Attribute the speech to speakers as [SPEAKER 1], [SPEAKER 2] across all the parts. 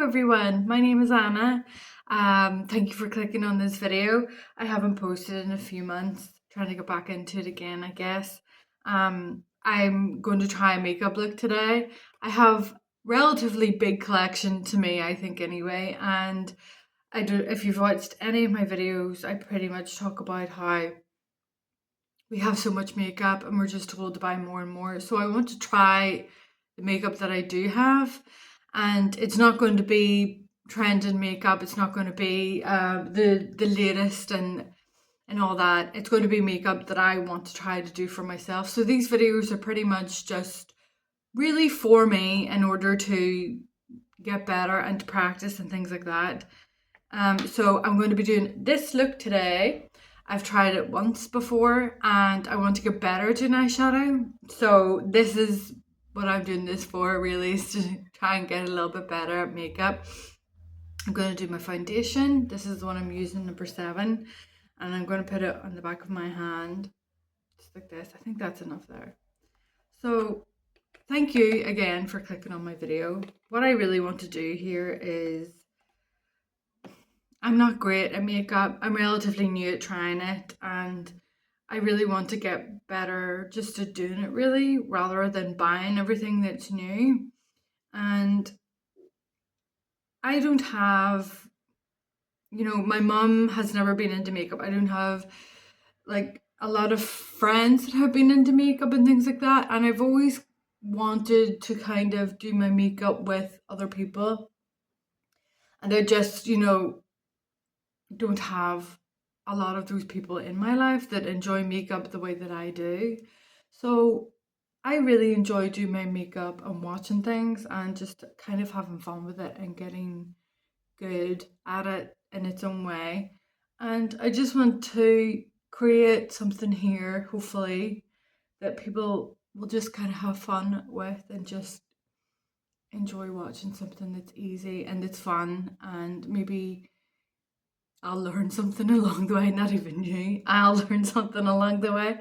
[SPEAKER 1] everyone, my name is Anna. Thank you for clicking on this video. I haven't posted in a few months, trying to get back into it again, I guess. I'm going to try a makeup look today. I have relatively big collection to me, I think anyway, and if you've watched any of my videos, I pretty much talk about how we have so much makeup and we're just told to buy more and more. So I want to try the makeup that I do have, and it's not going to be trending makeup. It's not going to be the latest and all that. It's going to be makeup that I want to try to do for myself. So these videos are pretty much just really for me in order to get better and to practice and things like that. So I'm going to be doing this look today. I've tried it once before and I want to get better at doing eyeshadow. So this is what I'm doing this for, really, is to try and get a little bit better at makeup. I'm going to do my foundation. This is the one I'm using, number 7. And I'm going to put it on the back of my hand, just like this. I think that's enough there. So thank you again for clicking on my video. What I really want to do here is, I'm not great at makeup. I'm relatively new at trying it, and I really want to get better just at doing it, really, rather than buying everything that's new. And I don't have, my mum has never been into makeup. I don't have like a lot of friends that have been into makeup and things like that. And I've always wanted to kind of do my makeup with other people. And I just, don't have a lot of those people in my life that enjoy makeup the way that I do. So I really enjoy doing my makeup and watching things and just kind of having fun with it and getting good at it in its own way. And I just want to create something here, hopefully, that people will just kind of have fun with and just enjoy watching something that's easy and it's fun, and maybe I'll learn something along the way, not even you, I'll learn something along the way.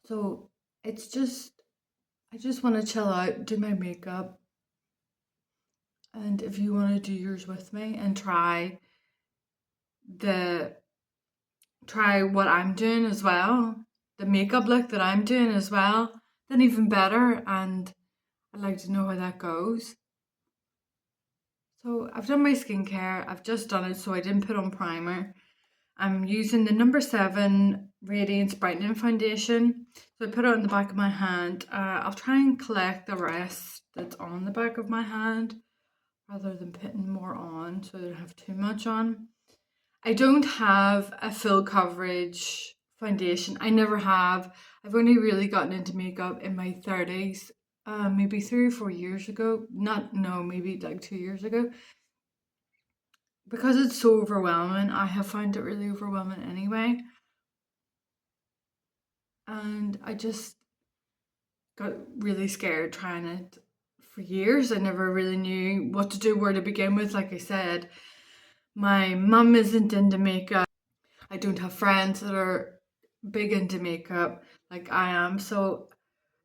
[SPEAKER 1] So it's just, I just want to chill out, do my makeup, and if you want to do yours with me and try what I'm doing as well, the makeup look that I'm doing as well, then even better, and I'd like to know how that goes. So I've done my skincare, I've just done it, so I didn't put on primer. I'm using the number 7 Radiance Brightening Foundation. So I put it on the back of my hand. I'll try and collect the rest that's on the back of my hand rather than putting more on so I don't have too much on. I don't have a full coverage foundation. I never have. I've only really gotten into makeup in my 30s, maybe 3 or 4 years ago. Maybe like 2 years ago. Because it's so overwhelming, I have found it really overwhelming anyway. And I just got really scared trying it for years. I never really knew what to do, where to begin with. Like I said, my mum isn't into makeup. I don't have friends that are big into makeup like I am. So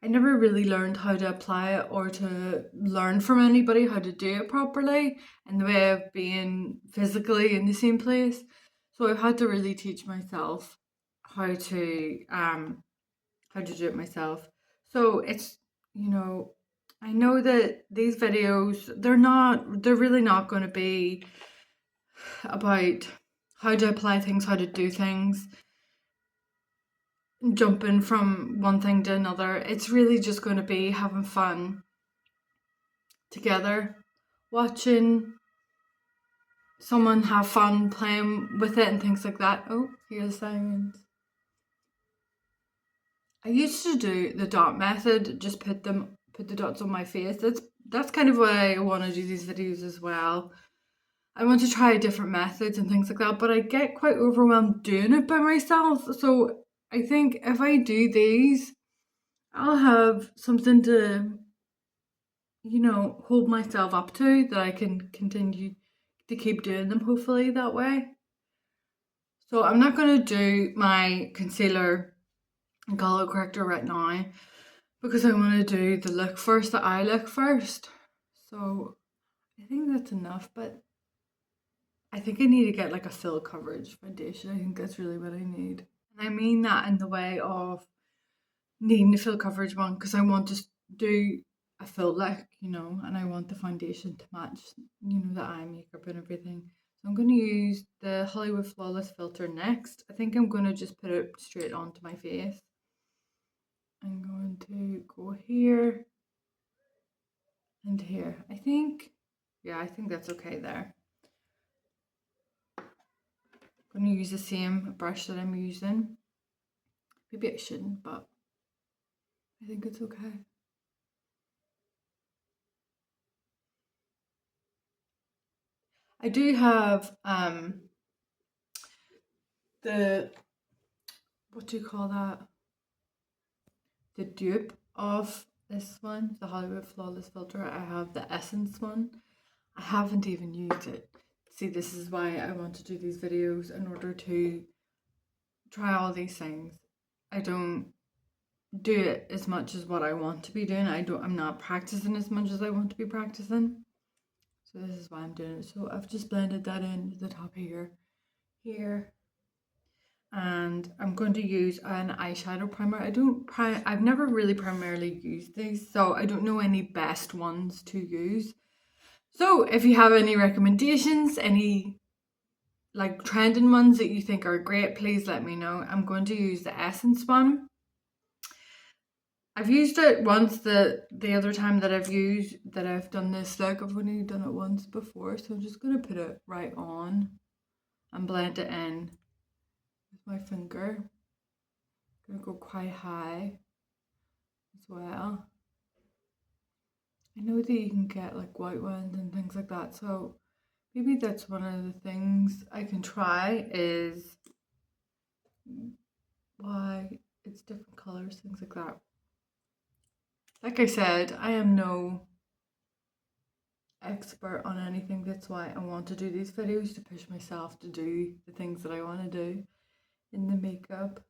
[SPEAKER 1] I never really learned how to apply it or to learn from anybody how to do it properly in the way of being physically in the same place. So I've had to really teach myself how to do it myself. So it's, I know that these videos, they're really not going to be about how to apply things, how to do things, jumping from one thing to another. It's really just going to be having fun together, watching someone have fun playing with it and things like that. Oh, hear the sirens. I used to do the dot method, just put the dots on my face. That's kind of why I want to do these videos as well. I want to try different methods and things like that, but I get quite overwhelmed doing it by myself. So I think if I do these, I'll have something to, hold myself up to, that I can continue to keep doing them, hopefully, that way. So I'm not going to do my concealer and color corrector right now because I want to do the eye look first. So I think that's enough, but I think I need to get like a full coverage foundation. I think that's really what I need. And I mean that in the way of needing a full coverage one because I want to do a full look, and I want the foundation to match, the eye makeup and everything. So I'm going to use the Hollywood Flawless filter next. I think I'm going to just put it straight onto my face. I'm going to go here and here. I think that's okay there. I'm going to use the same brush that I'm using. Maybe I shouldn't, but I think it's okay. I do have the, what do you call that? The dupe of this one, the Hollywood Flawless filter. I have the Essence one. I haven't even used it. See, this is why I want to do these videos, in order to try all these things. I don't do it as much as what I want to be doing. I'm not practicing as much as I want to be practicing. So this is why I'm doing it. So I've just blended that in the top here. And I'm going to use an eyeshadow primer. I've never really primarily used these, so I don't know any best ones to use. So if you have any recommendations, any like trending ones that you think are great, please let me know. I'm going to use the Essence one. I've used it once the other time that I've done this look. I've only done it once before, so I'm just going to put it right on and blend it in with my finger. I'm going to go quite high as well. I know that you can get like white ones and things like that, so maybe that's one of the things I can try, is why it's different colors, things like that. Like I said, I am no expert on anything. That's why I want to do these videos, to push myself to do the things that I want to do in the makeup.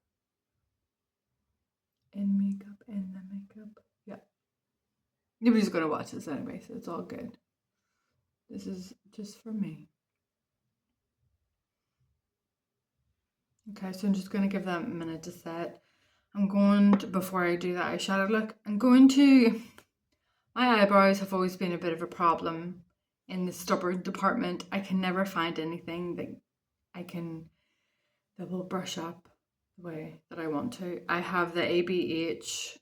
[SPEAKER 1] Yeah. Nobody's going to watch this anyway, so it's all good. This is just for me. Okay, so I'm just going to give that a minute to set. I'm going to, before I do the eyeshadow look, my eyebrows have always been a bit of a problem in the stubborn department. I can never find anything that will brush up the way that I want to. I have the ABH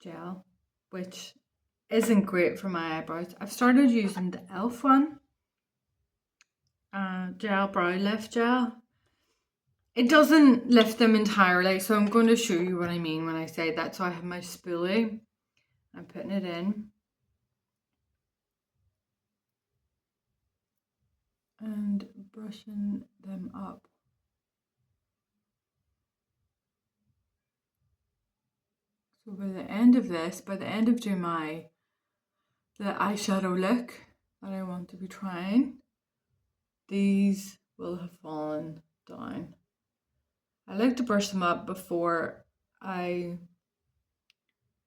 [SPEAKER 1] gel, which isn't great for my eyebrows. I've started using the e.l.f. one, gel brow lift gel. It doesn't lift them entirely, so I'm going to show you what I mean when I say that. So I have my spoolie. I'm putting it in. And brushing them up. So by the end of doing the eyeshadow look that I want to be trying, these will have fallen down. I like to brush them up before I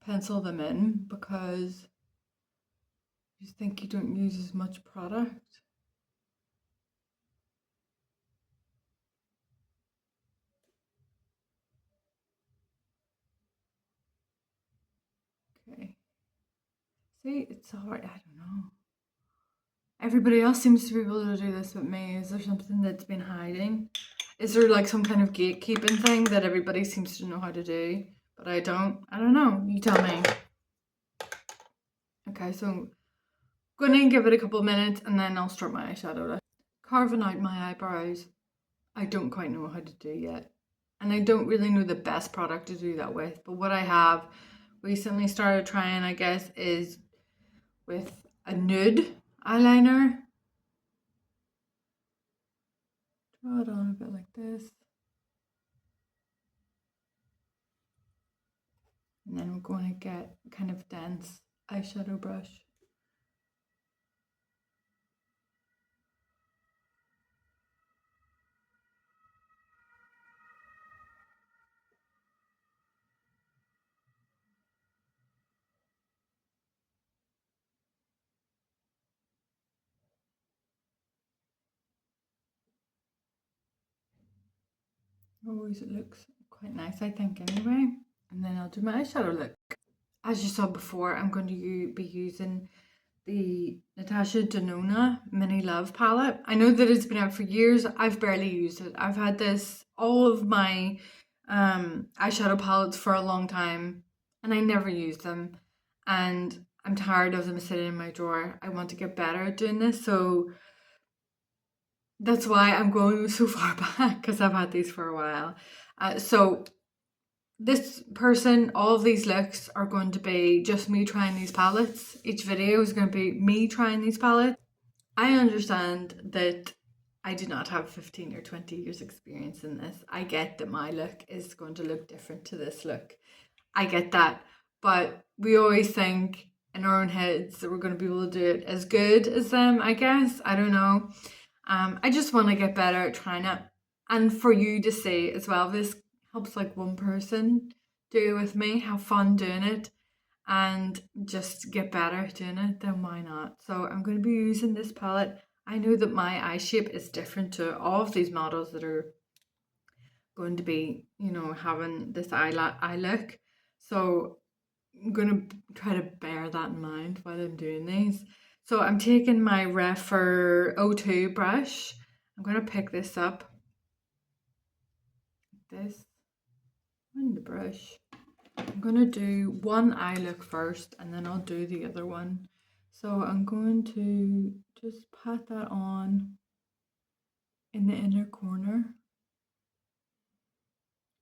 [SPEAKER 1] pencil them in, because I just think you don't use as much product. Okay. See, it's hard. I don't know. Everybody else seems to be able to do this but me. Is there something that's been hiding? Is there like some kind of gatekeeping thing that everybody seems to know how to do, but I don't? I don't know. You tell me. Okay, so I'm going to give it a couple of minutes and then I'll start my eyeshadow. Carving out my eyebrows, I don't quite know how to do yet. And I don't really know the best product to do that with. But what I have recently started trying, I guess, is with a nude eyeliner. Draw it on a bit like this. And then we're going to get kind of dense eyeshadow brush. always it looks quite nice, I think, anyway. And then I'll do my eyeshadow look. As you saw before, I'm going to be using the Natasha Denona Mini Love palette. I know that it's been out for years. I've barely used it. I've had this, all of my eyeshadow palettes for a long time, and I never use them. And I'm tired of them sitting in my drawer. I want to get better at doing this, so that's why I'm going so far back, because I've had these for a while. So this person, all of these looks are going to be just me trying these palettes. Each video is going to be me trying these palettes. I understand that I do not have 15 or 20 years experience in this. I get that my look is going to look different to this look. I get that. But we always think in our own heads that we're going to be able to do it as good as them, I guess. I don't know. I just want to get better at trying it. And for you to see as well, this helps like one person do it with me, have fun doing it, and just get better at doing it, then why not? So I'm going to be using this palette. I know that my eye shape is different to all of these models that are going to be, having this eye look. So I'm going to try to bear that in mind while I'm doing these. So I'm taking my Refer O2 brush. I'm going to pick this up. This on the brush. I'm going to do one eye look first and then I'll do the other one. So I'm going to just pat that on in the inner corner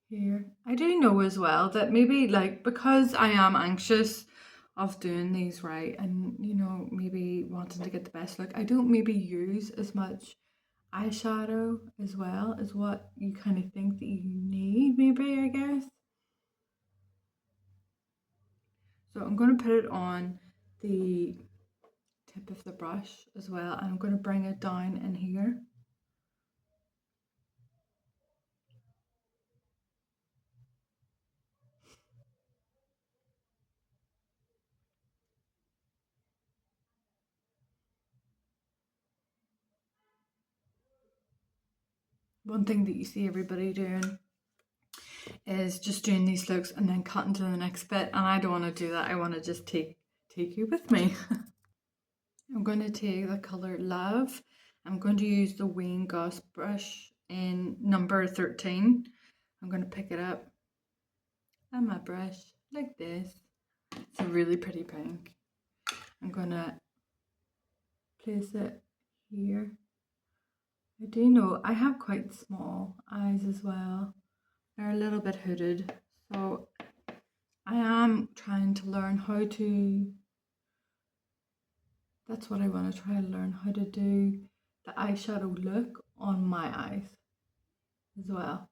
[SPEAKER 1] here. I do know as well that maybe like because I am anxious of doing these right and maybe wanting to get the best look, I don't maybe use as much eyeshadow as well as what you kind of think that you need, maybe, I guess. So I'm going to put it on the tip of the brush as well, and I'm going to bring it down in here. One thing that you see everybody doing is just doing these looks and then cutting to the next bit, and I don't want to do that. I want to just take you with me. I'm going to take the color Love. I'm going to use the Wayne Goss brush in number 13. I'm going to pick it up and my brush like this. It's a really pretty pink. I'm going to place it here. I do know I have quite small eyes as well. They're a little bit hooded, so I am trying to learn how to, that's what I want to try to learn, how to do the eyeshadow look on my eyes as well.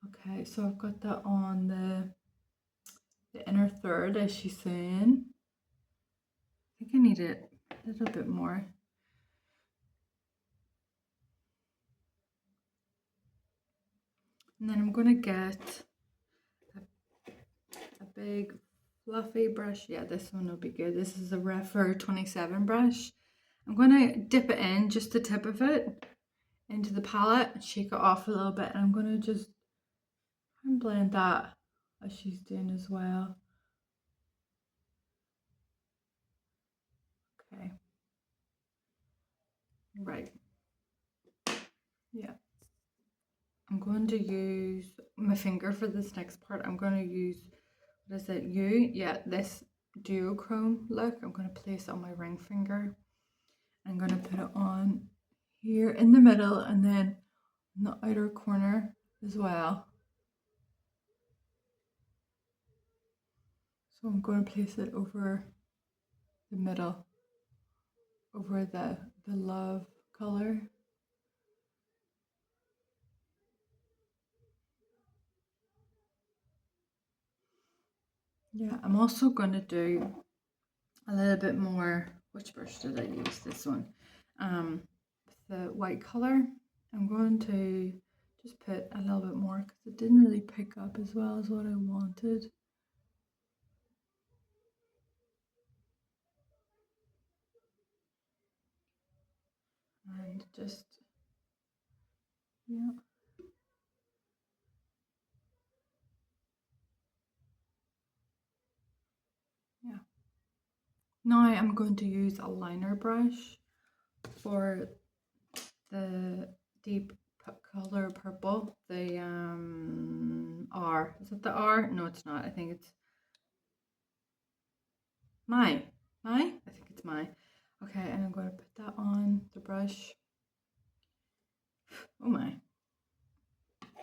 [SPEAKER 1] Okay, so I've got that on the inner third, as she's saying. I think I need it a little bit more. And then I'm going to get a big fluffy brush. Yeah, this one will be good. This is a Refer 27 brush. I'm going to dip it in, just the tip of it, into the palette, shake it off a little bit, and I'm going to just try and blend that as she's doing as well. Okay. Right. Yeah. I'm going to use my finger for this next part. I'm going to use, what is it, Yeah, this duochrome look. I'm going to place it on my ring finger. I'm going to put it on here in the middle and then in the outer corner as well. So I'm going to place it over the middle, over the love color. Yeah, I'm also going to do a little bit more. Which brush did I use? This one. The white color. I'm going to just put a little bit more because it didn't really pick up as well as what I wanted. And just Yeah. Yeah. Now I'm going to use a liner brush for the deep color purple. The R. Is it the R? No, it's not. I think it's my. I think it's my. Okay, and I'm going to put that on the brush. Oh my.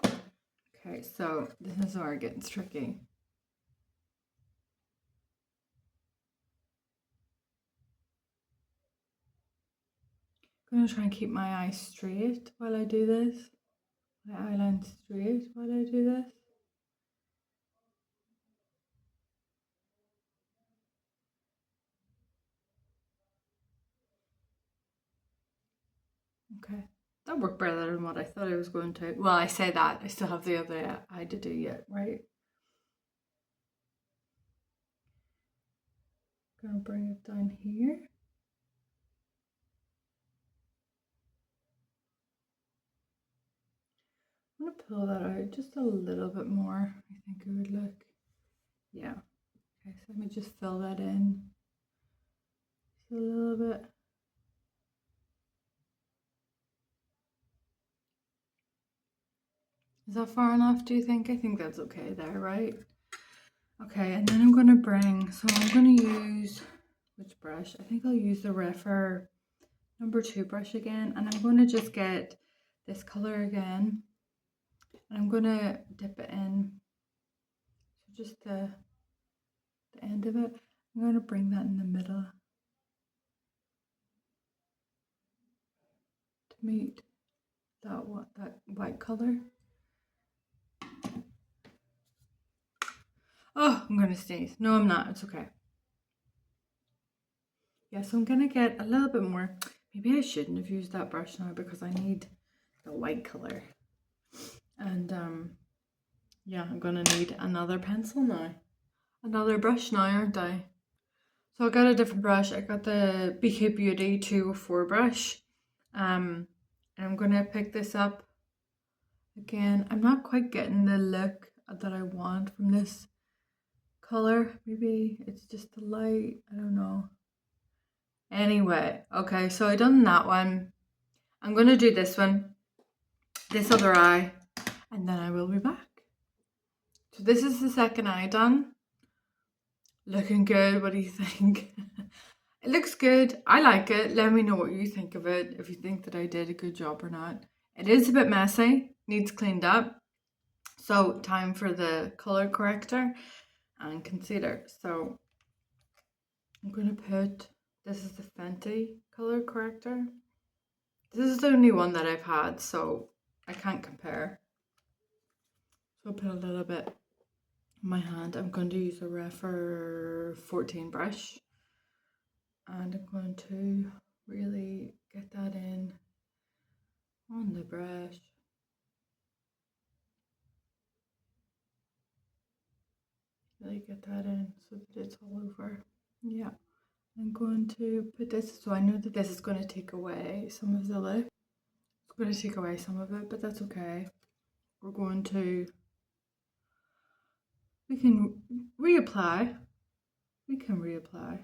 [SPEAKER 1] Okay, so this is where it gets tricky. I'm going to try and keep my eyes straight while I do this. My eyeline straight while I do this. Okay, that worked better than what I thought I was going to. Well, I say that, I still have the other eye to do yet, right? Gonna bring it down here. I'm gonna pull that out just a little bit more. I think it would look, yeah. Okay, so let me just fill that in just a little bit. Is that far enough, do you think? I think that's okay there, right? Okay, and then I'm gonna bring, so I'm gonna use, which brush? I think I'll use the Refer number 2 brush again, and I'm gonna just get this color again, and I'm gonna dip it in, so just the end of it. I'm gonna bring that in the middle to meet that white color. Oh, I'm gonna sneeze. No, I'm not. It's okay. Yeah, so I'm gonna get a little bit more. Maybe I shouldn't have used that brush now because I need the white color. And yeah, I'm gonna need another pencil now. Another brush now, aren't I? So I got a different brush. I got the BK Beauty 204 brush. And I'm gonna pick this up again. I'm not quite getting the look that I want from this color. Maybe it's just the light. I don't know. Anyway, okay, so I done that one. I'm gonna do this one, this other eye, and then I will be back. So this is the second eye done. Looking good. What do you think? It looks good. I like it. Let me know what you think of it, if you think that I did a good job or not. It is a bit messy, needs cleaned up. So time for the color corrector and concealer. So I'm going to put, this is the Fenty color corrector. This is the only one that I've had, so I can't compare. So I'll put a little bit in my hand. I'm going to use a Refer 14 brush. And I'm going to really get that in on the brush. Really get that in so that it's all over. Yeah. I'm going to put this, so I know that this is going to take away some of the look. It's going to take away some of it, but that's okay. We're going to, we can reapply. We can reapply.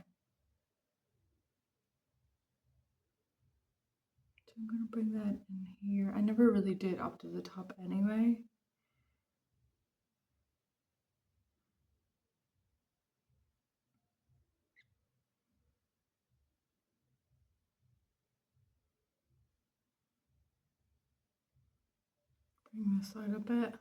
[SPEAKER 1] So I'm going to bring that in here. I never really did up to the top anyway. Bring this out a bit.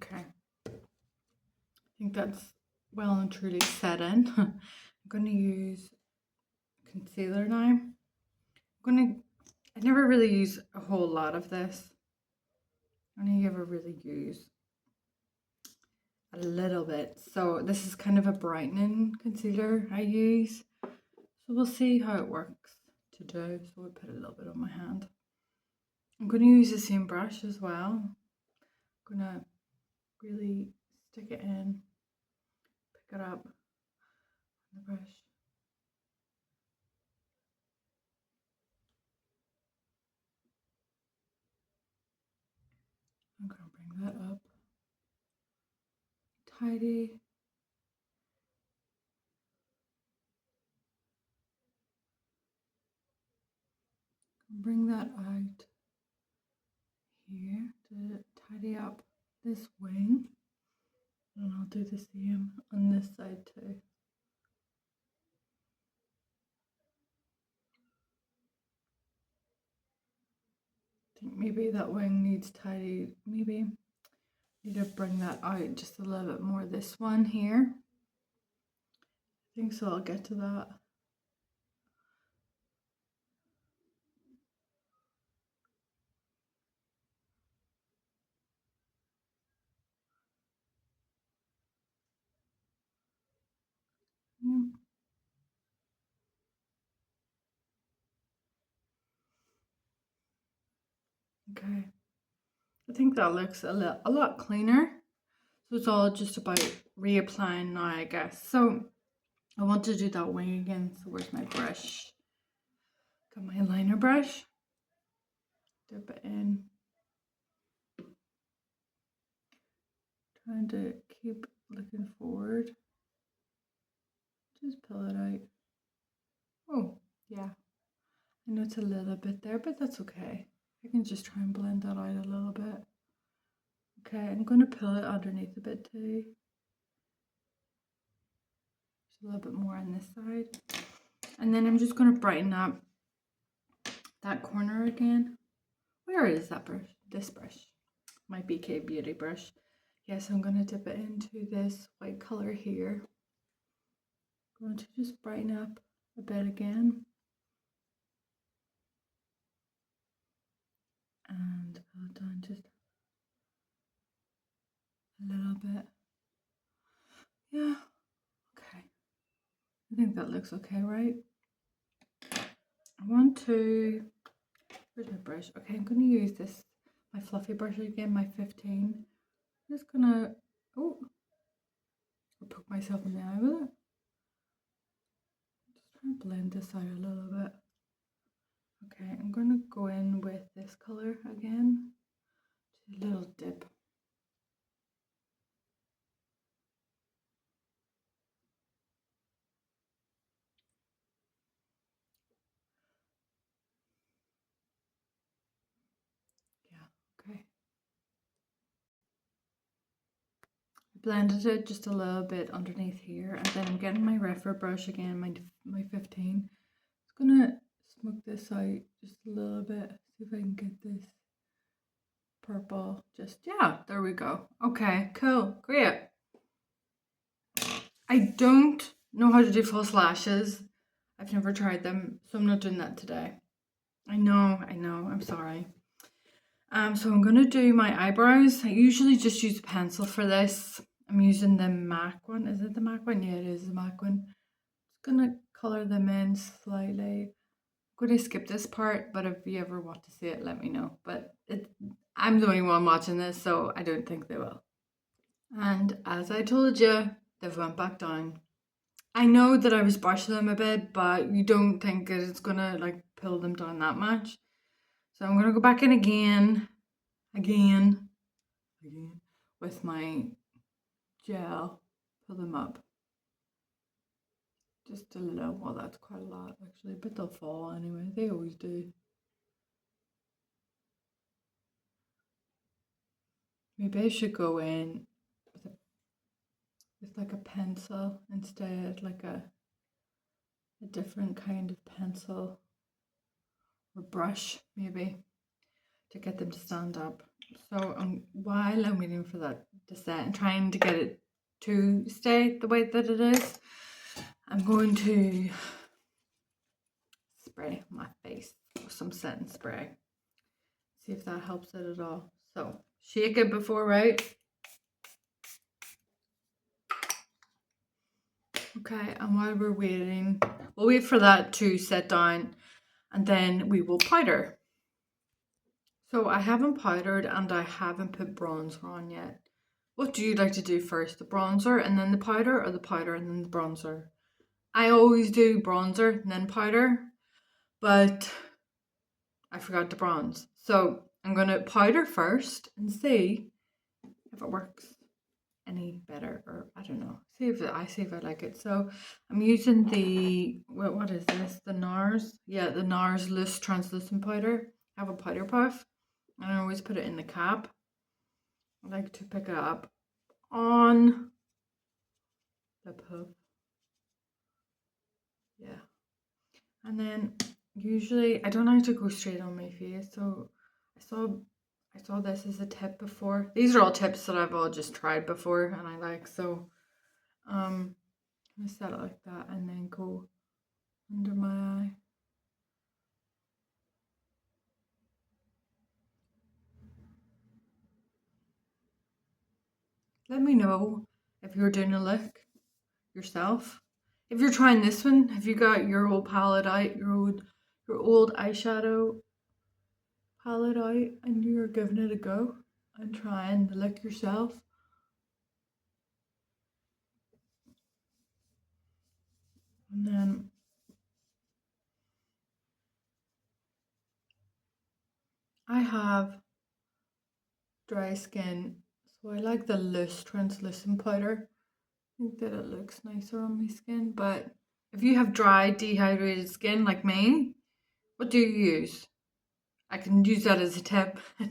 [SPEAKER 1] Okay. I think that's well and truly set in. I'm going to use concealer now. I never really use a whole lot of this. I only ever really use a little bit. So this is kind of a brightening concealer I use. So we'll see how it works to do. So we'll put a little bit on my hand. I'm going to use the same brush as well. I'm going to really stick it in, pick it up on the brush. I'm going to bring that up. Tidy. Bring that out here to tidy up this wing. And I'll do the same on this side too. I think maybe that wing needs tidy. Maybe need to bring that out just a little bit more. This one here. I think so. I'll get to that. Yeah. Okay. I think that looks a lot cleaner. So it's all just about reapplying now, I guess. So I want to do that wing again. So where's my brush? Got my liner brush. Dip it in. Trying to keep looking forward. Just pull it out. Oh, yeah. I know it's a little bit there, but that's okay. I can just try and blend that out a little bit. Okay, I'm going to pull it underneath a bit too. Just a little bit more on this side. And then I'm just going to brighten up that corner again. Where is that brush? This brush. My BK Beauty brush. Yes, I'm going to dip it into this white color here. I'm going to just brighten up a bit again. And pull it down just a little bit. Yeah, okay. I think that looks okay, right? I want to, where's my brush? Okay, I'm going to use this, my fluffy brush again, my 15. I'm just going to, oh, I'll poke myself in the eye with it. Just trying to blend this out a little bit. Okay, I'm going to go in with this color again. Just a little dip. Yeah, okay. Blended it just a little bit underneath here, and then I'm getting my refer brush again, my 15. Just gonna smoke this out just a little bit, see if I can get this purple. Just, yeah, there we go. Okay, cool, great. I don't know how to do false lashes. I've never tried them, so I'm not doing that today. I know, I'm sorry. So I'm gonna do my eyebrows. I usually just use a pencil for this. I'm using the MAC one. Is it the MAC one? Yeah, it is the MAC one. Just gonna color them in slightly. I'm gonna skip this part, but if you ever want to see it, let me know. But I'm the only one watching this, so I don't think they will. And as I told you, they've went back down. I know that I was brushing them a bit, but you don't think that it's gonna like pull them down that much. So I'm gonna go back in again with my gel, pull them up. Just a little, well that's quite a lot actually, but they'll fall anyway, they always do. Maybe I should go in with like a pencil instead, like a different kind of pencil or brush maybe to get them to stand up. So while I'm waiting for that to set and trying to get it to stay the way that it is, I'm going to spray my face with some setting spray. See if that helps it at all. So shake it before, right? Okay, and while we're waiting, we'll wait for that to set down and then we will powder. So I haven't powdered and I haven't put bronzer on yet. What do you like to do first? The bronzer and then the powder, or the powder and then the bronzer? I always do bronzer and then powder, but I forgot to bronze. So I'm going to powder first and see if it works any better, or I don't know. See if I like it. So I'm using the what is this? The NARS. Yeah, the NARS loose translucent powder. I have a powder puff and I always put it in the cap. I like to pick it up on the puff. Yeah. And then usually I don't like to go straight on my face, so I saw this as a tip before. These are all tips that I've all just tried before and I like, so I'm gonna set it like that and then go under my eye. Let me know if you're doing a look yourself. If you're trying this one, have you got your old palette out, your old eyeshadow palette out, and you're giving it a go and trying the look yourself? And then I have dry skin, so I like the loose translucent powder. I think that it looks nicer on my skin, but if you have dry dehydrated skin like me, what do you use? I can use that as a tip. I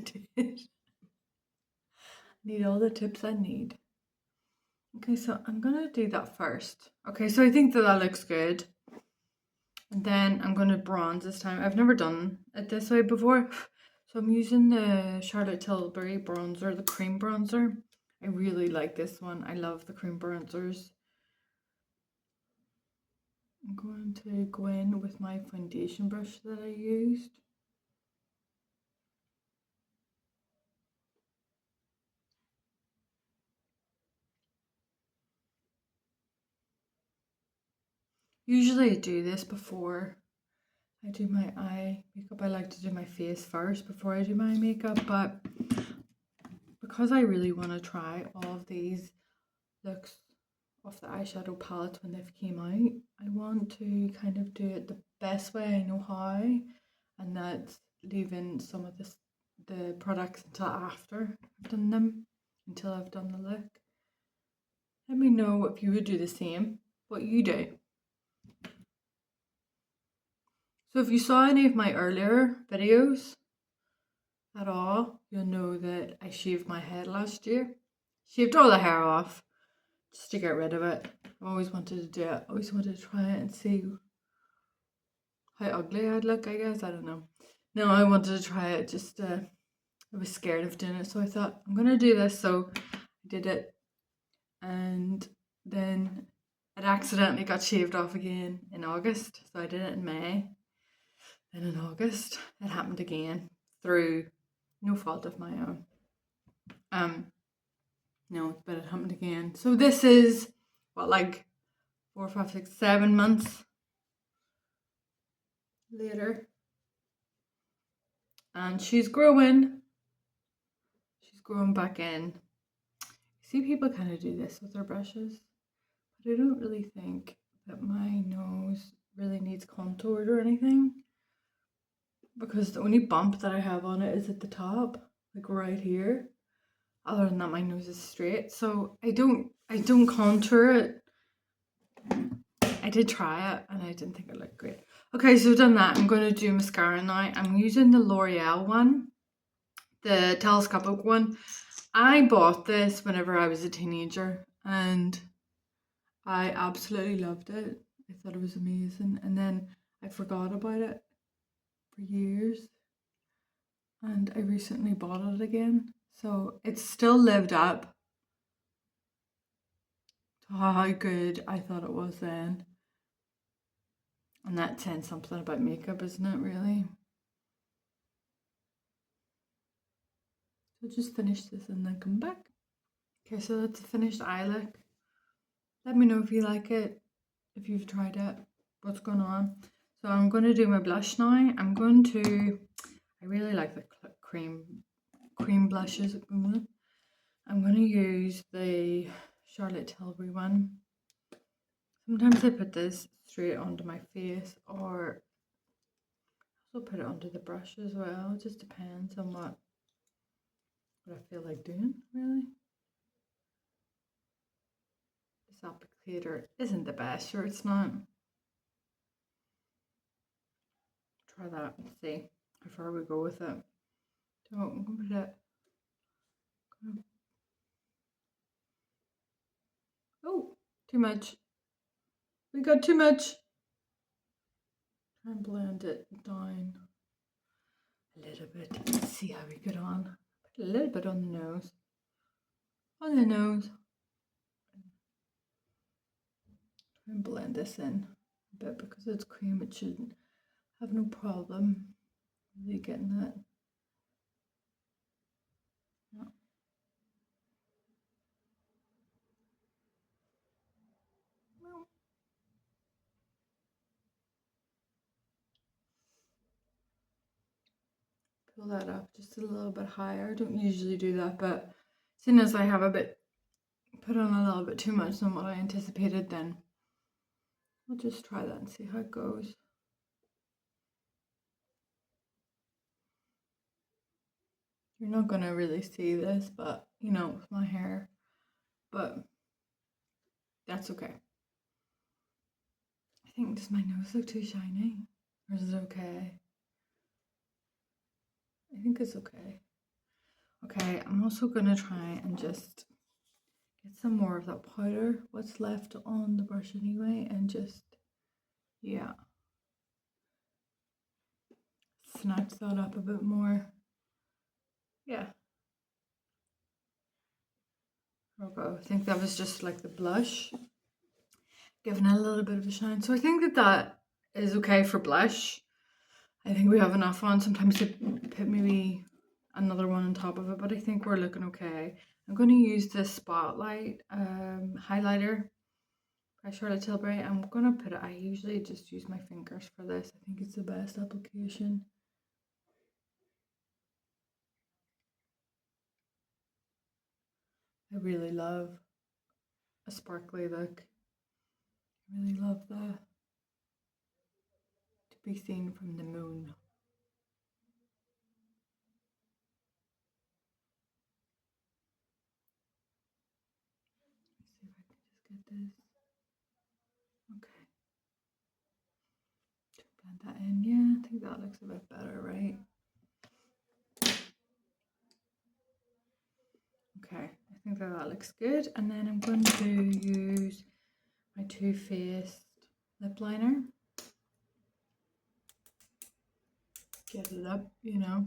[SPEAKER 1] need all the tips I need. Okay, so I'm gonna do that first. Okay, so I think that looks good. And then I'm gonna bronze this time. I've never done it this way before. So I'm using the Charlotte Tilbury bronzer, the cream bronzer. I really like this one. I love the cream bronzers. I'm going to go in with my foundation brush that I used. Usually I do this before I do my eye makeup. I like to do my face first before I do my makeup, but because I really want to try all of these looks of the eyeshadow palettes when they've came out, I want to kind of do it the best way I know how, and that's leaving some of the products until after I've done them, until I've done the look. Let me know if you would do the same, what you do. So if you saw any of my earlier videos at all, you'll know that I shaved my head last year. Shaved all the hair off just to get rid of it. I've always wanted to do it. I always wanted to try it and see how ugly I'd look, I guess. I don't know. No, I wanted to try it. Just I was scared of doing it, so I thought I'm gonna do this. So I did it, and then it accidentally got shaved off again in August. So I did it in May. Then in August, it happened again through no fault of my own. No, but it happened again. So this is what, like 4, 5, 6, 7 months later, and she's growing. She's growing back in. See, people kind of do this with their brushes, but I don't really think that my nose really needs contoured or anything, because the only bump that I have on it is at the top, like right here. Other than that, my nose is straight, so I don't contour it. I did try it and I didn't think it looked great. Okay, so I've done that. I'm going to do mascara now. I'm using the L'Oreal one, the telescopic one. I bought this whenever I was a teenager and I absolutely loved it. I thought it was amazing, and then I forgot about it for years, and I recently bought it again. So it's still lived up to how good I thought it was then. And that's saying something about makeup, isn't it, really? So just finish this and then come back. Okay, so that's a finished eye look. Let me know if you like it. if you've tried it, what's going on. So I'm going to do my blush now. I really like the cream blushes. I'm going to use the Charlotte Tilbury one. Sometimes I put this straight onto my face, or also put it onto the brush as well. It just depends on what I feel like doing, really. This applicator isn't the best, sure it's not. Try that and see how far we go with it. So I'm going to put it. Oh, too much. We got too much. Try and blend it down a little bit. Let's see how we get on. Put a little bit on the nose. On the nose. Try and blend this in a bit because it's cream. It shouldn't have no problem really getting that. Yeah. Pull that up just a little bit higher. I don't usually do that, but seeing as I have put on a little bit too much than what I anticipated, then I'll just try that and see how it goes. You're not gonna really see this, but you know, with my hair, but that's okay. I think, does my nose look too shiny? Or is it okay? I think it's okay. Okay, I'm also gonna try and just get some more of that powder, what's left on the brush anyway, and just, yeah, snatch that up a bit more. Yeah. There we go. I think that was just like the blush, giving it a little bit of a shine. So I think that is okay for blush. I think we have enough on. Sometimes I put maybe another one on top of it, but I think we're looking okay. I'm going to use this Spotlight highlighter by Charlotte Tilbury. I'm going to put it, I usually just use my fingers for this. I think it's the best application. I really love a sparkly look. I really love the to be seen from the moon. Let's see if I can just get this. Okay. Blend that in. Yeah, I think that looks a bit better, right? Okay, I think that looks good. And then I'm going to use my Too Faced lip liner. Get it up, you know.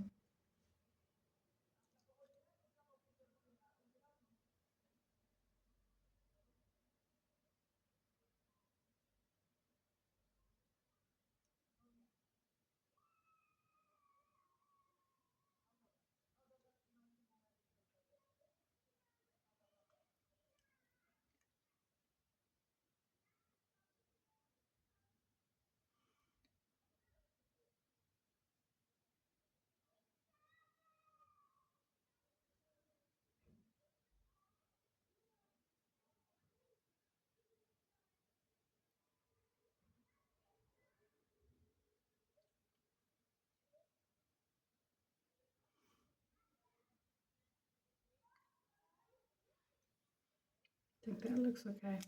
[SPEAKER 1] I think that looks okay.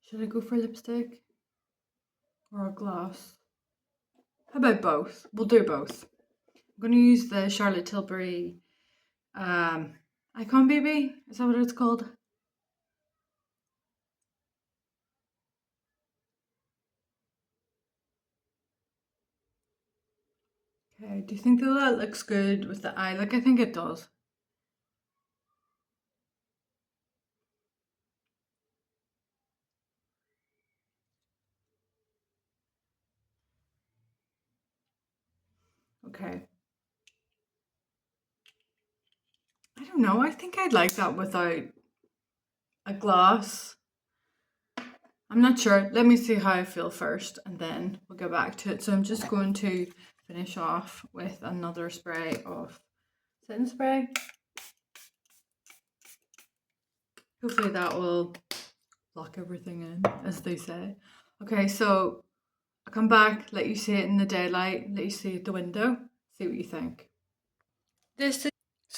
[SPEAKER 1] Should I go for lipstick or a gloss? How about both? We'll do both. I'm going to use the Charlotte Tilbury Icon Baby. Is that what it's called? Okay, do you think that looks good with the eye? Like, I think it does. Okay. I don't know. I think I'd like that without a gloss. I'm not sure. Let me see how I feel first and then we'll get back to it. So I'm just going to finish off with another spray of setting spray. Hopefully that will lock everything in, as they say. Okay, so I'll come back, let you see it in the daylight, let you see it at the window, see what you think. This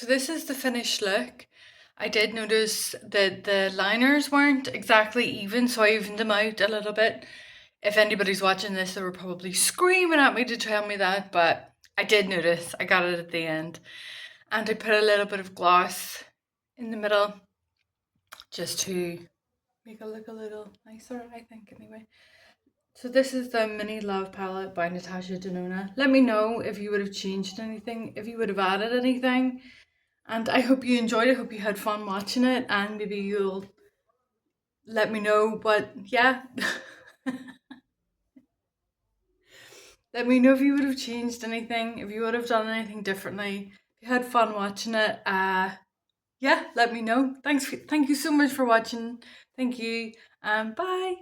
[SPEAKER 1] is the finished look. I did notice that the liners weren't exactly even, so I evened them out a little bit. If anybody's watching this, they were probably screaming at me to tell me that, but I did notice. I got it at the end. And I put a little bit of gloss in the middle just to make it look a little nicer, I think, anyway. So this is the Mini Love Palette by Natasha Denona. Let me know if you would have changed anything, if you would have added anything. And I hope you enjoyed it. I hope you had fun watching it, and maybe you'll let me know. But yeah, let me know if you would have changed anything, if you would have done anything differently. If you had fun watching it, yeah, let me know. Thank you so much for watching. Thank you, and bye.